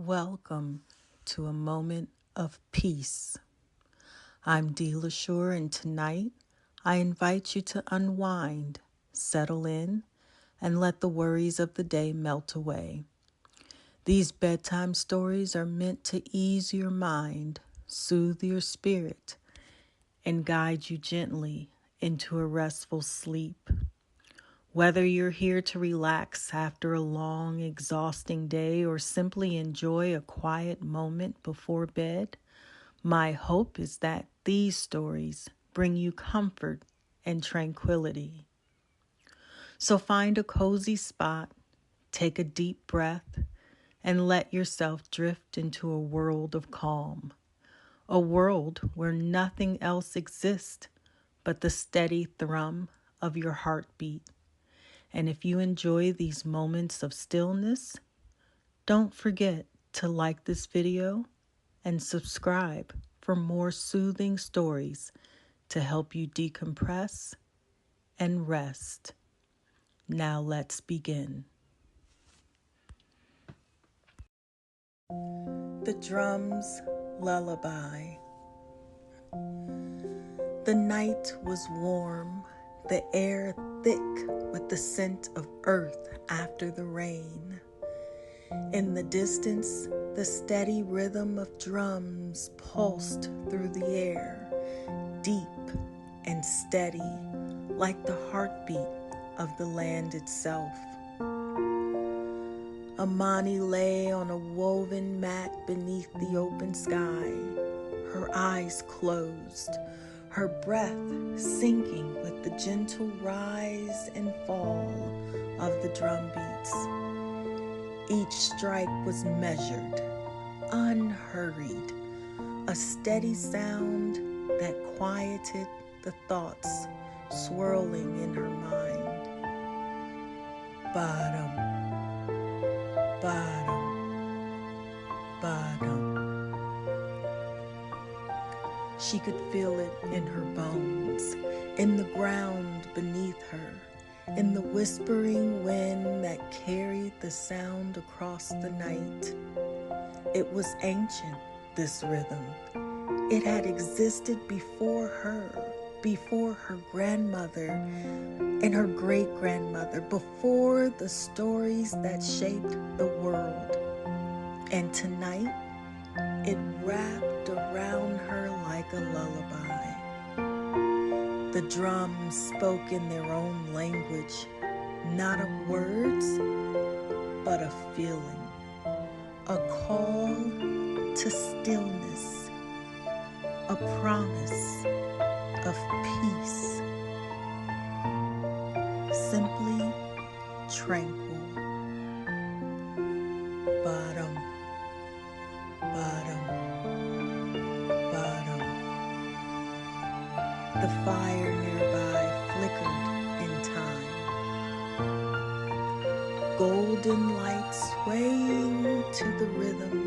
Welcome to a moment of peace. I'm Dee LaSure, and tonight I invite you to unwind, settle in, and let the worries of the day melt away. These bedtime stories are meant to ease your mind, soothe your spirit, and guide you gently into a restful sleep. Whether you're here to relax after a long, exhausting day or simply enjoy a quiet moment before bed, my hope is that these stories bring you comfort and tranquility. So find a cozy spot, take a deep breath, and let yourself drift into a world of calm. A world where nothing else exists but the steady thrum of your heartbeat. And if you enjoy these moments of stillness, don't forget to like this video and subscribe for more soothing stories to help you decompress and rest. Now let's begin. The Drum's Lullaby. The night was warm, the air thick with the scent of earth after the rain. In the distance, the steady rhythm of drums pulsed through the air, deep and steady, like the heartbeat of the land itself. Amani lay on a woven mat beneath the open sky, her eyes closed, her breath sinking with the gentle rise and fall of the drum beats. Each strike was measured, unhurried, a steady sound that quieted the thoughts swirling in her mind. Bottom, bottom, bottom. She could feel it in her bones, in the ground beneath her, in the whispering wind that carried the sound across the night. It was ancient, this rhythm. It had existed before her grandmother and her great-grandmother, before the stories that shaped the world. And tonight, it wrapped around her like a lullaby. The drums spoke in their own language, not of words, but of feeling. A call to stillness, a promise of peace, simply tranquil. Bottom, bottom, bottom. The fire nearby flickered in time. Golden light swaying to the rhythm.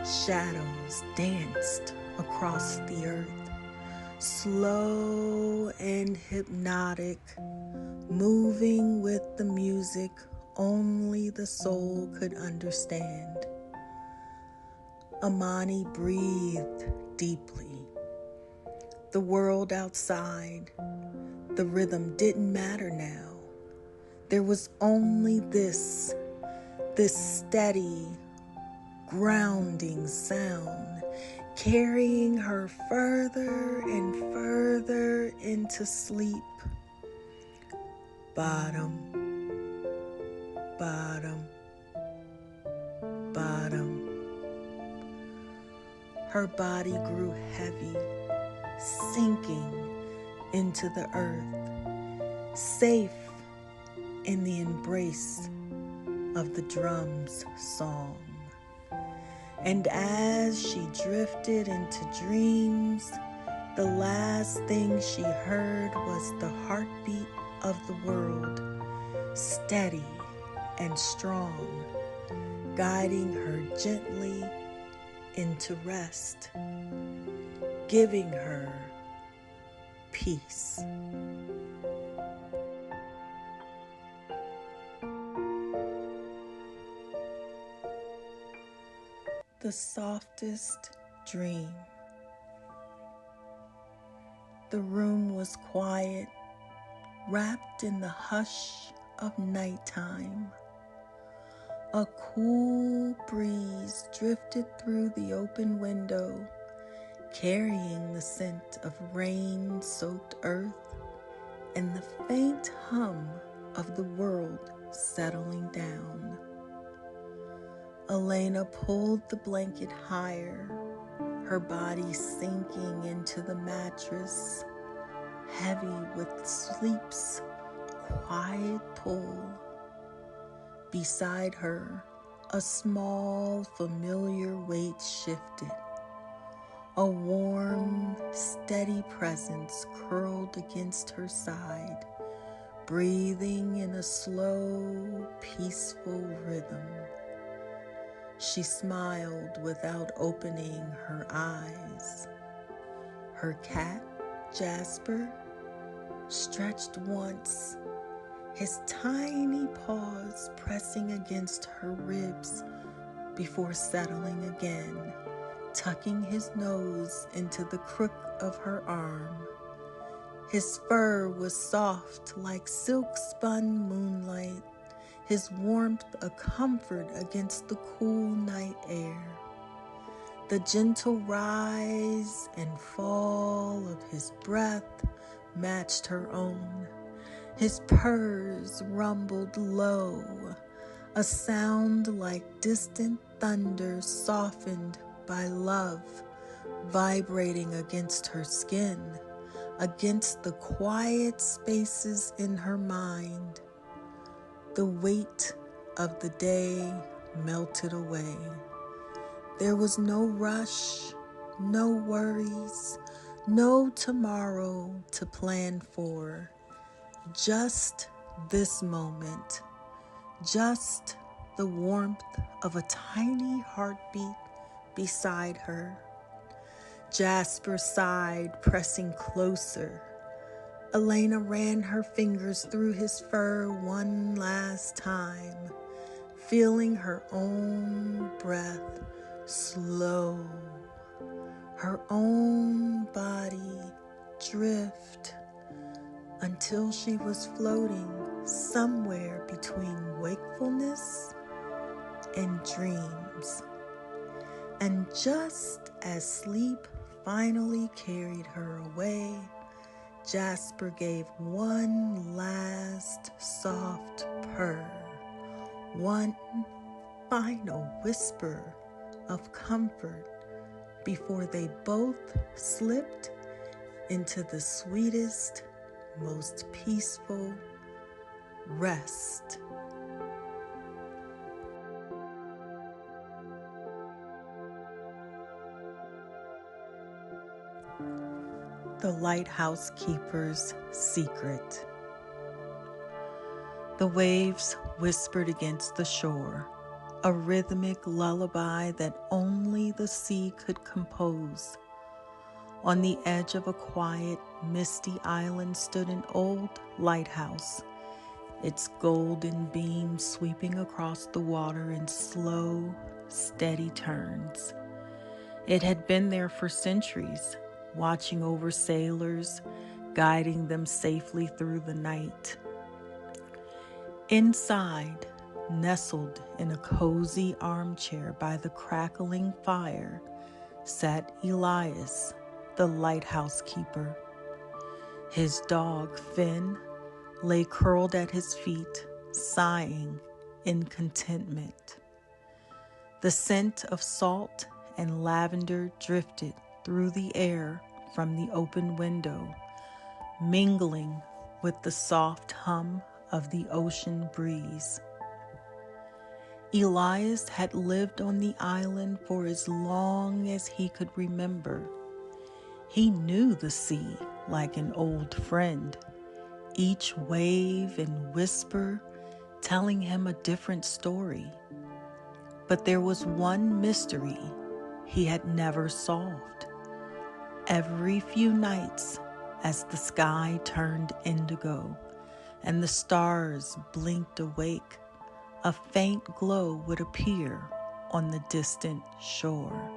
Shadows danced across the earth, slow and hypnotic, moving with the music only the soul could understand. Amani breathed deeply. The world outside, the rhythm didn't matter now. There was only this steady, grounding sound, carrying her further and further into sleep. Bottom, bottom, bottom. Her body grew heavy, sinking into the earth, safe in the embrace of the drum's song. And as she drifted into dreams, the last thing she heard was the heartbeat of the world, steady and strong, guiding her gently into rest, giving her peace. the softest dream. The room was quiet, wrapped in the hush of nighttime. A cool breeze drifted through the open window, carrying the scent of rain-soaked earth and the faint hum of the world settling down. Elena pulled the blanket higher, her body sinking into the mattress, heavy with sleep's quiet pull. Beside her, a small, familiar weight shifted. A warm, steady presence curled against her side, breathing in a slow, peaceful rhythm. She smiled without opening her eyes. Her cat, Jasper, stretched once, his tiny paws pressing against her ribs before settling again, tucking his nose into the crook of her arm. His fur was soft like silk-spun moonlight, his warmth a comfort against the cool night air. The gentle rise and fall of his breath matched her own. His purrs rumbled low, a sound like distant thunder softened by love, vibrating against her skin, against the quiet spaces in her mind. The weight of the day melted away. There was no rush, no worries, no tomorrow to plan for. Just this moment, just the warmth of a tiny heartbeat beside her. Jasper sighed, pressing closer. Elena ran her fingers through his fur one last time, feeling her own breath slow, her own body drift until she was floating somewhere between wakefulness and dreams. And just as sleep finally carried her away, Jasper gave one last soft purr, one final whisper of comfort before they both slipped into the sweetest, most peaceful rest. The Lighthouse Keeper's Secret. The waves whispered against the shore, a rhythmic lullaby that only the sea could compose. On the edge of a quiet, misty island stood an old lighthouse, its golden beams sweeping across the water in slow, steady turns. It had been there for centuries, watching over sailors, guiding them safely through the night. Inside, nestled in a cozy armchair by the crackling fire, sat Elias, the lighthouse keeper. His dog, Finn, lay curled at his feet, sighing in contentment. The scent of salt and lavender drifted through the air from the open window, mingling with the soft hum of the ocean breeze. Elias had lived on the island for as long as he could remember. He knew the sea like an old friend, each wave and whisper telling him a different story. But there was one mystery he had never solved. Every few nights, as the sky turned indigo and the stars blinked awake, a faint glow would appear on the distant shore.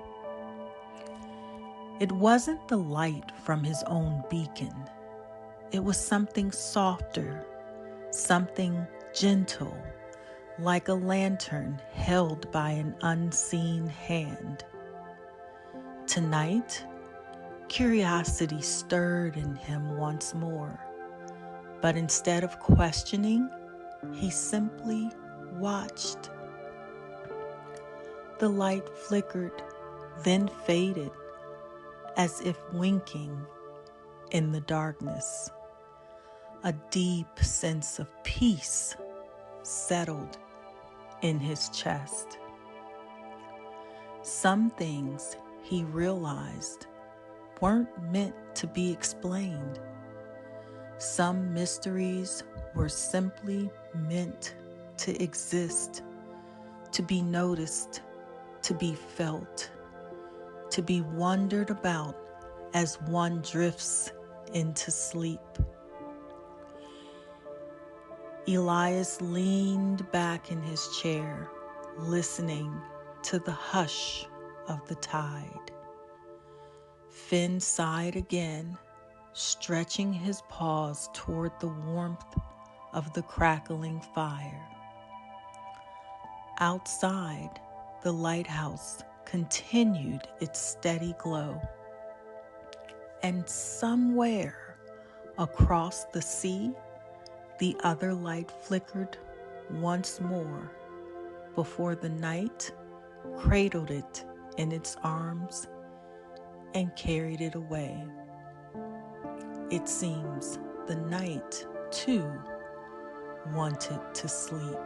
It wasn't the light from his own beacon. It was something softer, something gentle, like a lantern held by an unseen hand. Tonight, curiosity stirred in him once more, but instead of questioning, he simply watched. The light flickered, then faded, as if winking in the darkness. A deep sense of peace settled in his chest. Some things, he realized, weren't meant to be explained. Some mysteries were simply meant to exist, to be noticed, to be felt, to be wondered about as one drifts into sleep. Elias leaned back in his chair, listening to the hush of the tide. Finn sighed again, stretching his paws toward the warmth of the crackling fire. Outside, the lighthouse continued its steady glow, and somewhere across the sea, the other light flickered once more before the night cradled it in its arms and carried it away. It seems the night, too, wanted to sleep.